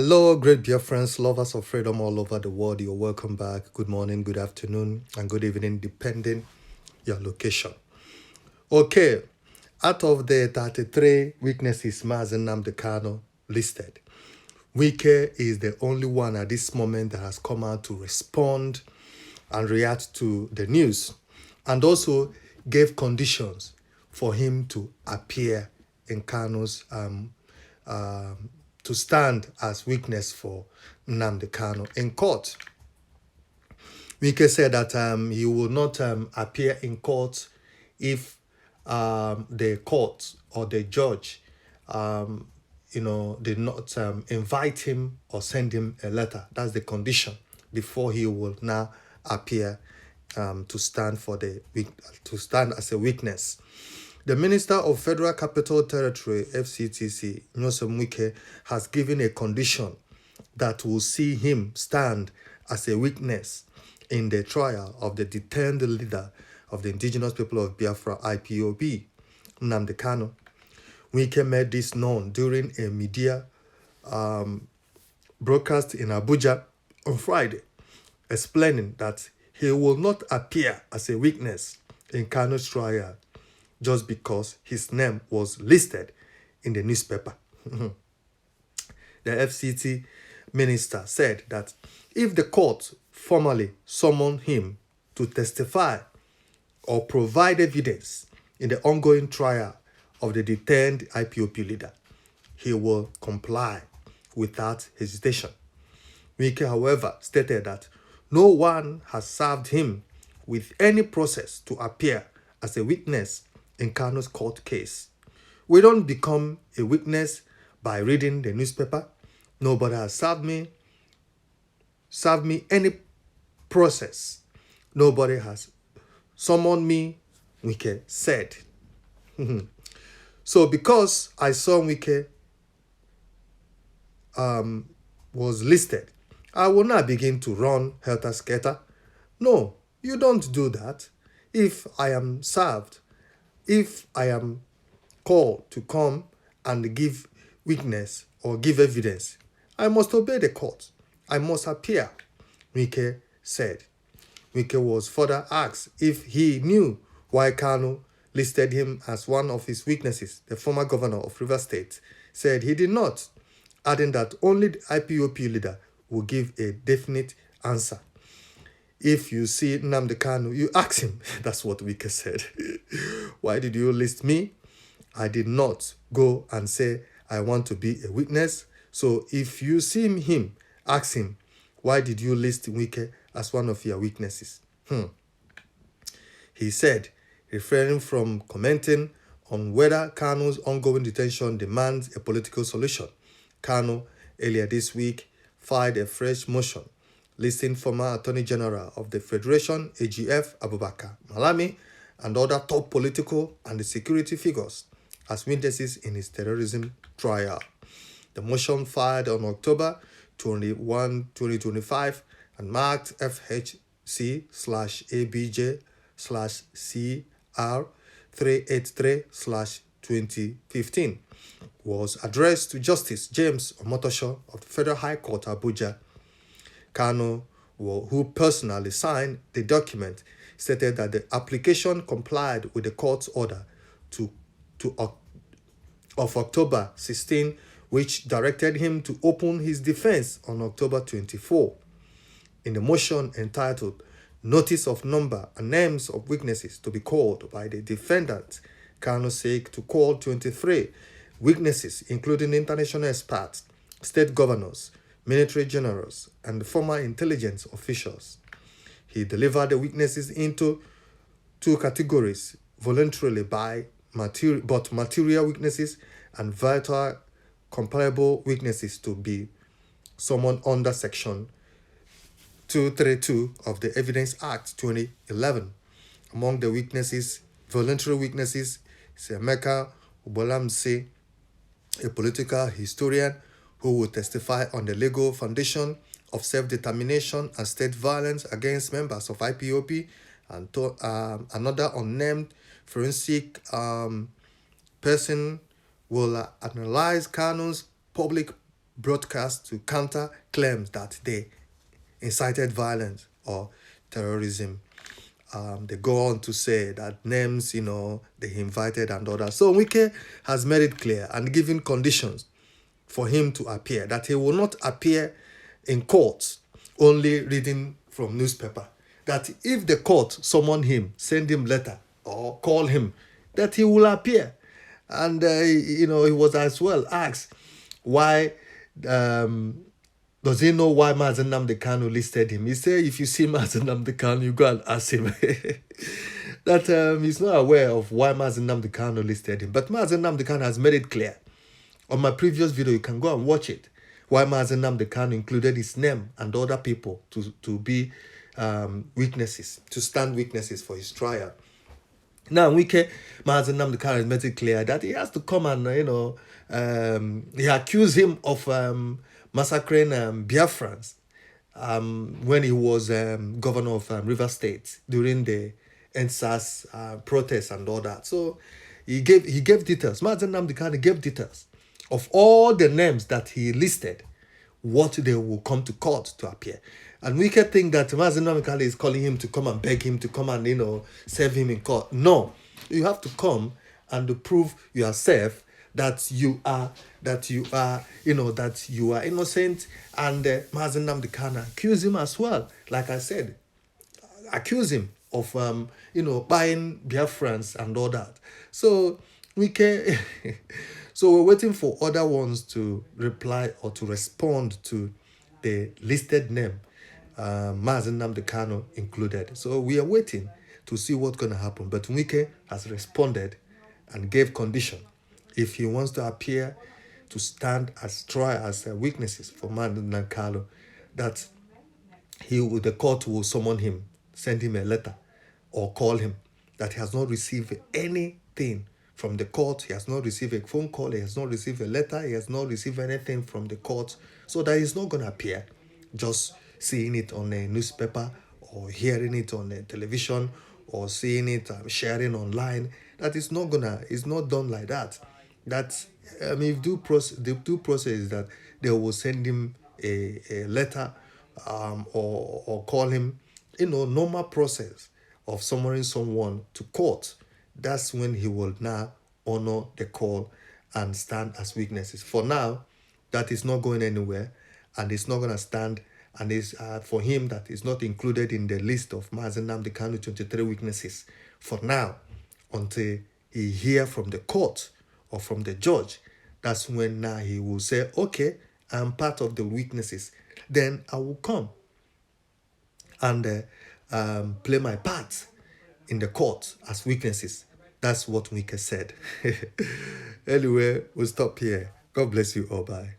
Hello, great dear friends, lovers of freedom all over the world. You're welcome back. Good morning, good afternoon, and good evening, depending your location. Okay, out of the 33 weaknesses Mazen Nnamdi Kanu listed, Wike is the only one at this moment that has come out to respond and react to the news, and also gave conditions for him to appear in Kanu's to stand as witness for Nnamdi Kanu in court. Wike said that he will not appear in court if the court or the judge, did not invite him or send him a letter. That's the condition before he will now appear to stand as a witness. The Minister of Federal Capital Territory, FCTC, Nyesom Wike, has given a condition that will see him stand as a witness in the trial of the detained leader of the Indigenous People of Biafra, IPOB, Nnamdi Kanu. Wike made this known during a media broadcast in Abuja on Friday, explaining that he will not appear as a witness in Kanu's trial just because his name was listed in the newspaper. The FCT minister said that if the court formally summoned him to testify or provide evidence in the ongoing trial of the detained IPOP leader, he will comply without hesitation. Wike, however, stated that no one has served him with any process to appear as a witness in Kanu's court case. We don't become a witness by reading the newspaper. Nobody has served me any process. Nobody has summoned me, Wike said. So because I saw Wike was listed, I will not begin to run helter-skelter. No, you don't do that. If I am served, if I am called to come and give witness or give evidence, I must obey the court. I must appear, Wike said. Wike was further asked if he knew why Kanu listed him as one of his witnesses. The former governor of Rivers State said he did not, adding that only the IPOP leader will give a definite answer. If you see Nnamdi Kanu, you ask him. That's what Wike said. Why did you list me? I did not go and say I want to be a witness. So if you see him, ask him, why did you list Wike as one of your witnesses? He said, refraining from commenting on whether Kanu's ongoing detention demands a political solution. Kanu, earlier this week, filed a fresh motion listing former Attorney General of the Federation, AGF, Abubakar Malami, and other top political and security figures as witnesses in his terrorism trial. The motion filed on October 21, 2025 and marked FHC/ABJ/CR 383/2015 was addressed to Justice James Omotosho of the Federal High Court, Abuja. Kanu, who personally signed the document, stated that the application complied with the court's order of October 16, which directed him to open his defense on October 24. In the motion entitled Notice of Number and Names of Witnesses to be called by the defendant, Kanu said to call 23 witnesses, including international experts, state governors, military generals, and former intelligence officials. He delivered the witnesses into two categories, voluntarily but material witnesses and vital comparable witnesses to be summoned under Section 232 of the Evidence Act 2011. Among the witnesses, voluntary witnesses, is Emeka Ubolamsi, a political historian who will testify on the legal foundation of self-determination and state violence against members of IPOB, and another unnamed forensic person will analyze Kanu's public broadcast to counter claims that they incited violence or terrorism. They go on to say that names, they invited and others. So Wike has made it clear and given conditions for him to appear, that he will not appear in court only reading from newspaper. That if the court summon him, send him letter or call him, that he will appear. And, he was as well asked why does he know why Nnamdi Kanu listed him? He said, if you see Nnamdi Kanu, you go and ask him. That he's not aware of why Nnamdi Kanu listed him. But Nnamdi Kanu has made it clear. On my previous video, you can go and watch it. Why Nnamdi Kanu included his name and other people to be witnesses, to stand witnesses for his trial. Now, Wike, Nnamdi Kanu has made it clear that he has to come and, he accused him of massacring Biafrans when he was governor of River State during the NSAS protests and all that. So he gave details. Nnamdi Kanu gave details of all the names that he listed, what they will come to court to appear. And we can think that Nnamdi Kanu is calling him to come and beg him to come and, serve him in court. No, you have to come and prove yourself that you are innocent. And Nnamdi Kanu accuse him as well. Like I said, accuse him of buying Biafrans and all that. So we can so we're waiting for other ones to reply or to respond to the listed name, Nnamdi Kanu included. So we are waiting to see what's going to happen. But Wike has responded and gave condition. If he wants to appear to stand as witnesses for Nnamdi Kanu, that the court will summon him, send him a letter, or call him, that he has not received anything from the court. He has not received a phone call. He has not received a letter. He has not received anything from the court. So that he's not going to appear just seeing it on a newspaper or hearing it on a television or seeing it sharing online. That is not it's not done like that. That the due process is that they will send him a letter or call him, normal process of summoning someone to court. That's when he will now honor the call and stand as witnesses. For now, that is not going anywhere, and it's not going to stand. And it's for him that is not included in the list of Nnamdi Kanu 23 witnesses for now, until he hear from the court or from the judge. That's when now he will say, okay, I'm part of the witnesses. Then I will come and play my part in the court as witnesses. That's what Wike said. Anyway, we'll stop here. God bless you all. Bye.